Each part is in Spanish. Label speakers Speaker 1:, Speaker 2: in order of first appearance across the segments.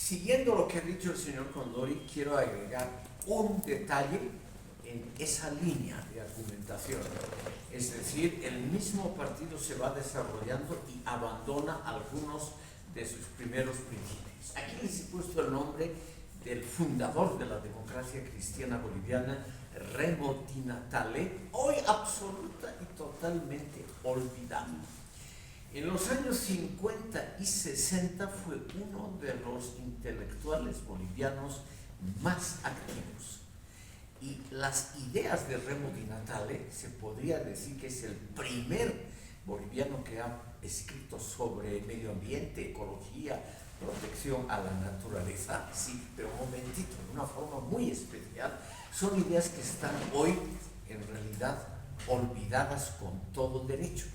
Speaker 1: Siguiendo lo que ha dicho el señor Condori, quiero agregar un detalle en esa línea de argumentación. Es decir, el mismo partido se va desarrollando y abandona algunos de sus primeros principios. Aquí les he puesto el nombre del fundador de la democracia cristiana boliviana, Remo Di Natale, hoy absoluta y totalmente olvidado. En los años 50 y 60 fue uno de los intelectuales bolivianos más activos. Y las ideas de Remo Di Natale, se podría decir que es el primer boliviano que ha escrito sobre medio ambiente, ecología, protección a la naturaleza. Sí, pero un momentito, de una forma muy especial. Son ideas que están hoy, en realidad, olvidadas con todo derecho.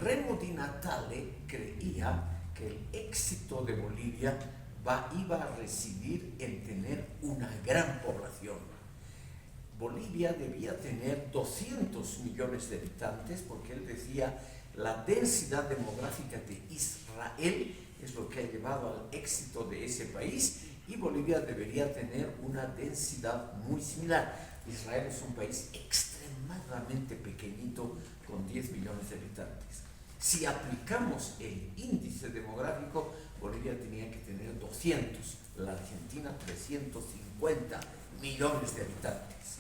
Speaker 1: Remo Di Natale creía que el éxito de Bolivia iba a residir en tener una gran población. Bolivia debía tener 200 millones de habitantes, porque él decía la densidad demográfica de Israel es lo que ha llevado al éxito de ese país, y Bolivia debería tener una densidad muy similar. Israel es un país extremadamente pequeñito con 10 millones de habitantes. Si aplicamos el índice demográfico, Bolivia tenía que tener 200, la Argentina 350 millones de habitantes.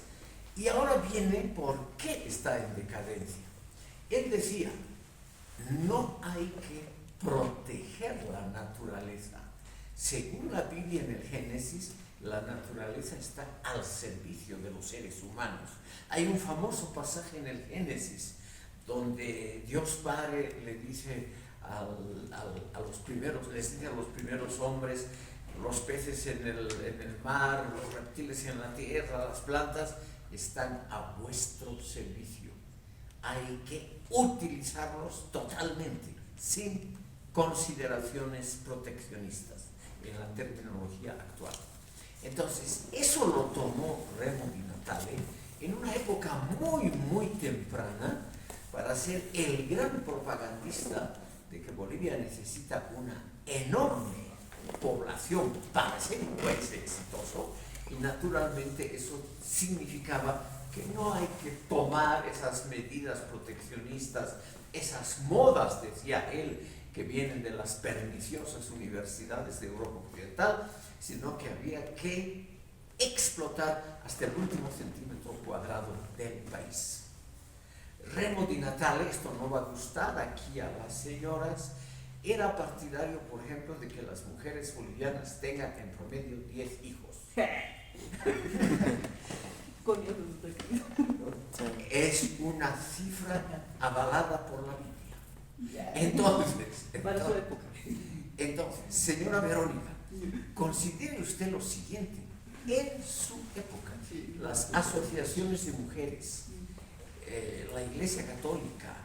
Speaker 1: Y ahora viene por qué está en decadencia. Él decía, no hay que proteger la naturaleza. Según la Biblia en el Génesis, la naturaleza está al servicio de los seres humanos. Hay un famoso pasaje en el Génesis donde Dios Padre le dice a los primeros hombres, los peces en el mar, los reptiles en la tierra, las plantas, están a vuestro servicio. Hay que utilizarlos totalmente, sin consideraciones proteccionistas en la terminología actual. Entonces, eso lo tomó Remo Di Natale en una época muy temprana para ser el gran propagandista de que Bolivia necesita una enorme población para ser un país exitoso, y naturalmente eso significaba que no hay que tomar esas medidas proteccionistas, esas modas, decía él, que vienen de las perniciosas universidades de Europa Occidental, sino que había que explotar hasta el último centímetro cuadrado del país. Remo Di Natale, esto no va a gustar aquí a las señoras, era partidario, por ejemplo, de que las mujeres bolivianas tengan en promedio 10 hijos. Es una cifra avalada por la Biblia. Entonces, señora Verónica, considere usted lo siguiente: en su época, las asociaciones de mujeres, la Iglesia Católica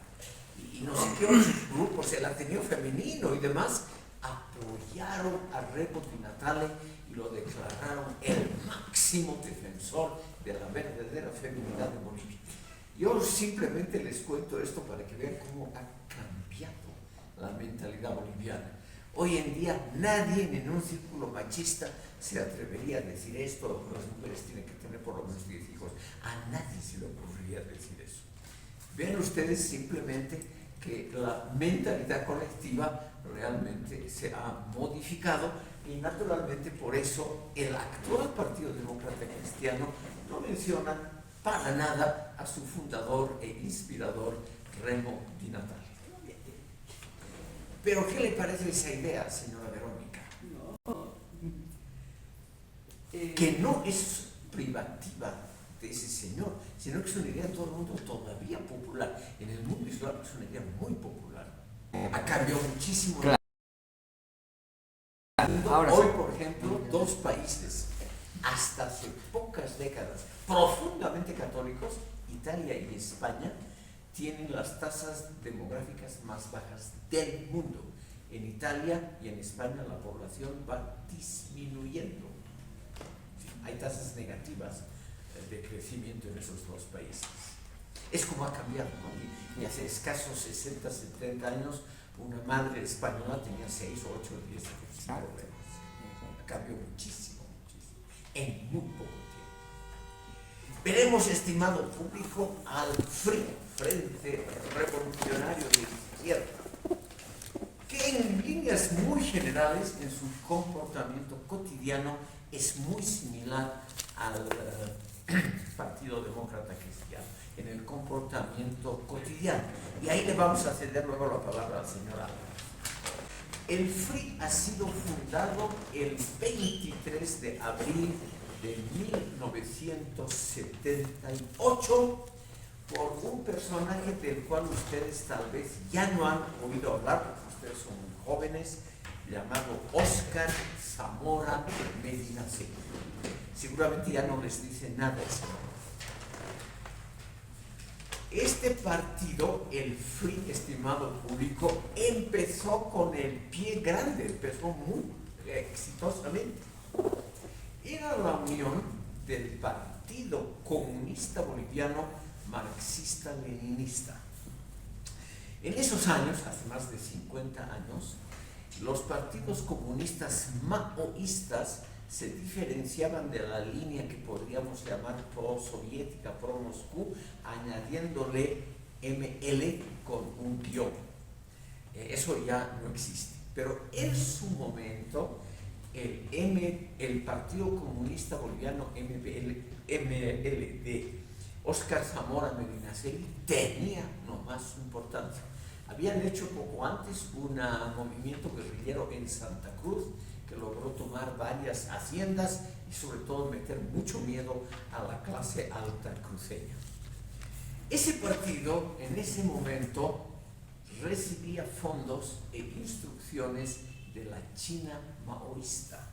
Speaker 1: y no sé qué otros grupos, el Ateneo Femenino y demás, apoyaron a Remo Di Natale y lo declararon el máximo defensor de la verdadera feminidad de Bolivia. Yo simplemente les cuento esto para que vean cómo ha cambiado la mentalidad boliviana. Hoy en día nadie en un círculo machista se atrevería a decir esto: las mujeres tienen que tener por lo menos 10 hijos. A nadie se le ocurriría decir eso. Vean ustedes simplemente que la mentalidad colectiva realmente se ha modificado, y naturalmente por eso el actual Partido Demócrata Cristiano no menciona para nada a su fundador e inspirador Remo Di Natale. ¿Pero qué le parece esa idea, señora Verónica? Que no es privativa de ese señor, sino que es una idea de todo el mundo todavía popular. En el mundo islámico es una idea muy popular. Ha cambiado muchísimo. Claro. Hoy, por ejemplo, dos países, hasta hace pocas décadas, profundamente católicos, Italia y España, tienen las tasas demográficas más bajas del mundo. En Italia y en España la población va disminuyendo. Hay tasas negativas de crecimiento en esos dos países. Es como ha cambiado, ¿no? Y hace escasos 60, 70 años, una madre española tenía 6, 8, 10 hijos. Ha cambiado. en muy poco tiempo. Veremos, estimado público, al FRI, Frente Revolucionario de Izquierda, que en líneas muy generales en su comportamiento cotidiano es muy similar al Partido Demócrata Cristiano, en el comportamiento cotidiano. Y ahí le vamos a ceder luego la palabra al señor Álvarez. El FRI ha sido fundado el 23 de abril de 1978 por un personaje del cual ustedes tal vez ya no han oído hablar, porque ustedes son muy jóvenes, llamado Óscar Zamora Medinaceli. Seguramente ya no les dice nada ese nombre. Este partido, el FRI, estimado público, empezó con el pie grande, empezó muy exitosamente. Era la unión del Partido Comunista Boliviano Marxista-Leninista. En esos años, hace más de 50 años, los partidos comunistas maoístas se diferenciaban de la línea que podríamos llamar pro-soviética, pro-Moscú, añadiéndole ML con un guión. Eso ya no existe. Pero en su momento, el Partido Comunista Boliviano ML de Óscar Zamora Medinaceli tenía nomás importancia. Habían hecho poco antes un movimiento guerrillero en Santa Cruz que logró tomar varias haciendas y sobre todo meter mucho miedo a la clase alta cruceña. Ese partido en ese momento recibía fondos e instrucciones de la China maoísta.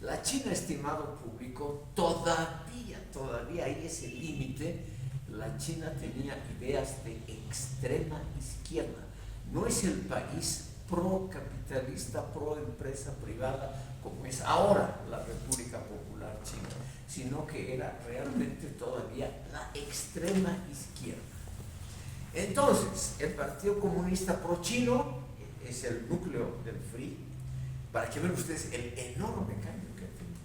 Speaker 1: La China, estimado público, todavía hay ese límite. La China tenía ideas de extrema izquierda. No es el país pro-capitalista, pro-empresa privada como es ahora la República Popular China, sino que era realmente todavía la extrema izquierda. Entonces, el Partido Comunista Pro-Chino es el núcleo del FRI, para que vean ustedes el enorme cambio que ha tenido.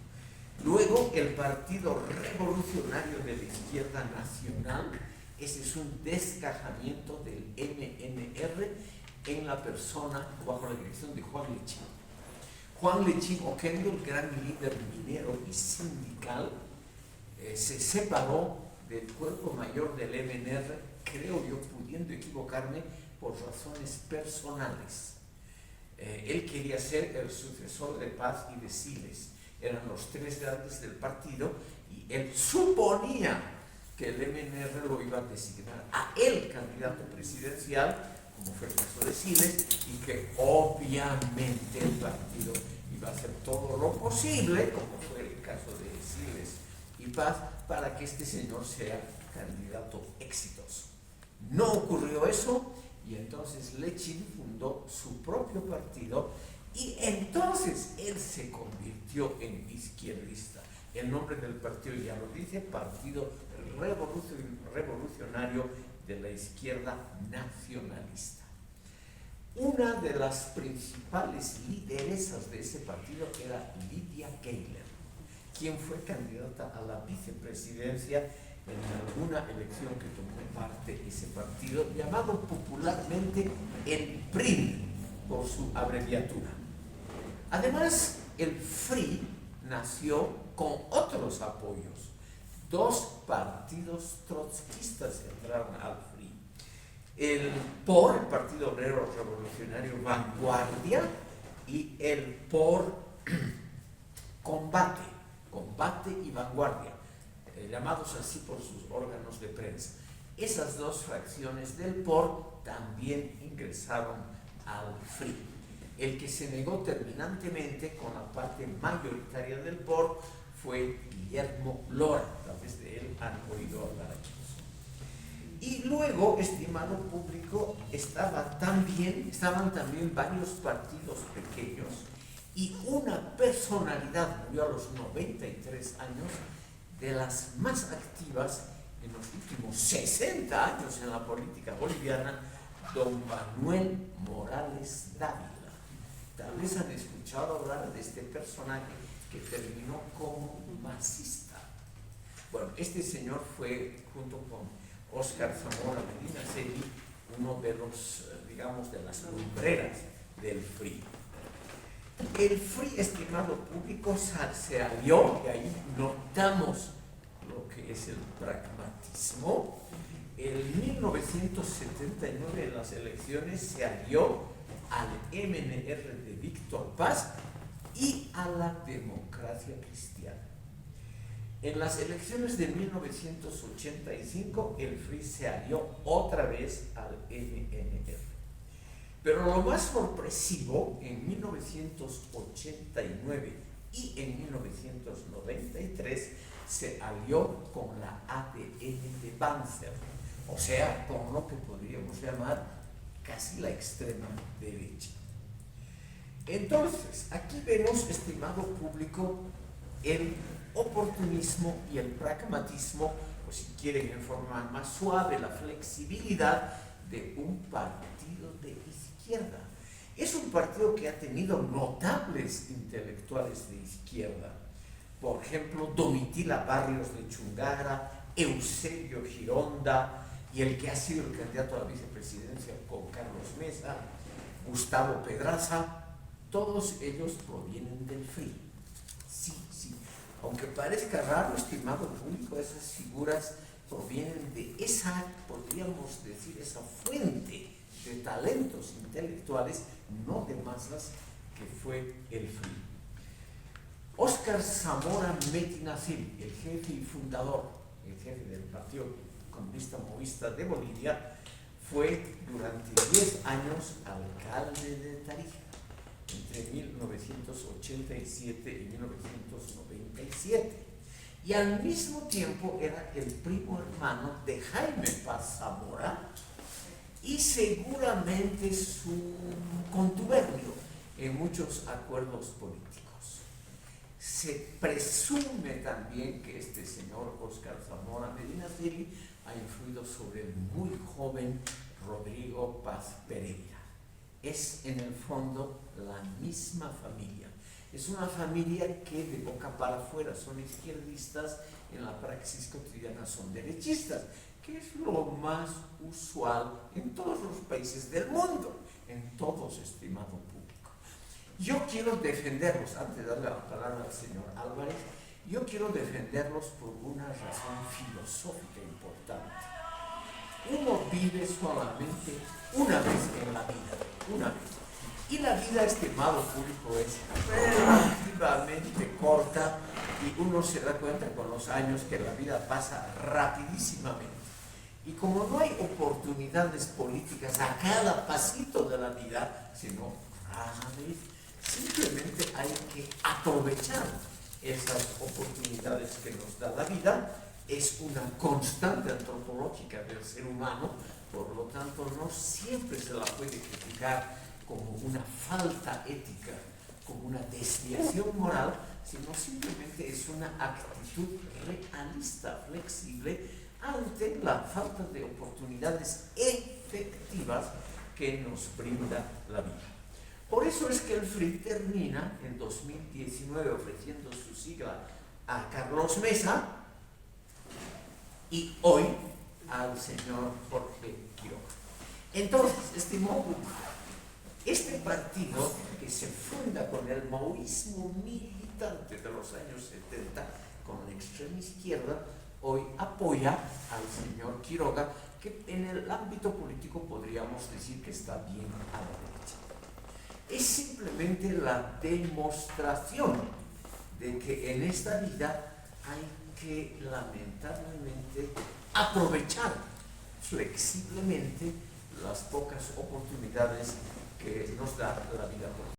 Speaker 1: Luego, el Partido Revolucionario de la Izquierda Nacional, ese es un desgajamiento del MNR en la persona bajo la dirección de Juan Lechín. Juan Lechín Oquendo, el gran líder minero y sindical, se separó del cuerpo mayor del MNR, creo yo, pudiendo equivocarme, por razones personales. Él quería ser el sucesor de Paz y de Siles. Eran los tres grandes del partido y él suponía que el MNR lo iba a designar a él candidato presidencial, como fue el caso de Siles, y que obviamente el partido iba a hacer todo lo posible, como fue el caso de Siles y Paz, para que este señor sea candidato exitoso. No ocurrió eso, y entonces Lechín fundó su propio partido, y entonces él se convirtió en izquierdista. El nombre del partido ya lo dice, Partido Revolucionario de la Izquierda Nacionalista. Una de las principales lideresas de ese partido era Lydia Gayler, quien fue candidata a la vicepresidencia en alguna elección que tomó parte ese partido, llamado popularmente el PRI, por su abreviatura. Además, el FRI nació con otros apoyos. Dos partidos trotskistas entraron al FRI. El POR, el Partido Obrero Revolucionario Vanguardia, y el POR Combate y Vanguardia, llamados así por sus órganos de prensa. Esas dos fracciones del POR también ingresaron al FRI. El que se negó terminantemente con la parte mayoritaria del POR fue Guillermo Lora. Tal vez de él han oído hablar aquí. Y luego, estimado público, estaban también varios partidos pequeños, y una personalidad murió a los 93 años, de las más activas en los últimos 60 años en la política boliviana, don Manuel Morales Dávila. Tal vez han escuchado hablar de este personaje que terminó como masista. Bueno, este señor fue, junto con Óscar Zamora Medinaceli, uno de los, digamos, de las lumbreras del FRI. El FRI, estimado público, se alió, y ahí notamos lo que es el pragmatismo. En 1979, en las elecciones, se alió al MNR de Víctor Paz y a la Democracia Cristiana. En las elecciones de 1985, el FRI se alió otra vez al MNR. Pero lo más sorpresivo, en 1989 y en 1993, se alió con la ADN de Banzer, o sea, con lo que podríamos llamar casi la extrema derecha. Entonces, aquí vemos, estimado público, el oportunismo y el pragmatismo, o si quieren en forma más suave, la flexibilidad de un partido de izquierda. Es un partido que ha tenido notables intelectuales de izquierda. Por ejemplo, Domitila Barrios de Chungara, Eusebio Gironda, y el que ha sido el candidato a la vicepresidencia con Carlos Mesa, Gustavo Pedraza. Todos ellos provienen del FRI. Sí. Aunque parezca raro, estimado público, esas figuras provienen de esa, podríamos decir, esa fuente de talentos intelectuales, no de masas, que fue el FRI. Óscar Zamora Medinaceli, el jefe y fundador, el jefe del Partido Comunista Movista de Bolivia, fue durante 10 años alcalde de Tarija, entre 1987 y 1997. Y al mismo tiempo era el primo hermano de Jaime Paz Zamora y seguramente su contubernio en muchos acuerdos políticos. Se presume también que este señor Óscar Zamora Medinaceli ha influido sobre el muy joven Rodrigo Paz Pereira. Es en el fondo la misma familia. Es una familia que de boca para afuera son izquierdistas, en la praxis cotidiana son derechistas, que es lo más usual en todos los países del mundo, en todos, estimado público. Yo quiero defenderlos, antes de darle la palabra al señor Álvarez, yo quiero defenderlos por una razón filosófica importante. Uno vive solamente una vez en la vida, una vez. Y la vida, estimado público, es relativamente corta y uno se da cuenta con los años que la vida pasa rapidísimamente. Y como no hay oportunidades políticas a cada pasito de la vida, sino rara vez, simplemente hay que aprovechar esas oportunidades que nos da la vida. Es una constante antropológica del ser humano, por lo tanto no siempre se la puede criticar como una falta ética, como una desviación moral, sino simplemente es una actitud realista, flexible, ante la falta de oportunidades efectivas que nos brinda la vida. Por eso es que el FRI termina en 2019 ofreciendo su sigla a Carlos Mesa y hoy al señor Jorge Quiroga. Entonces, estimado público, este partido que se funda con el maoísmo militante de los años 70, con la extrema izquierda, hoy apoya al señor Quiroga, que en el ámbito político podríamos decir que está bien a la derecha. Es simplemente la demostración de que en esta vida hay que lamentablemente aprovechar flexiblemente las pocas oportunidades que nos da la vida política.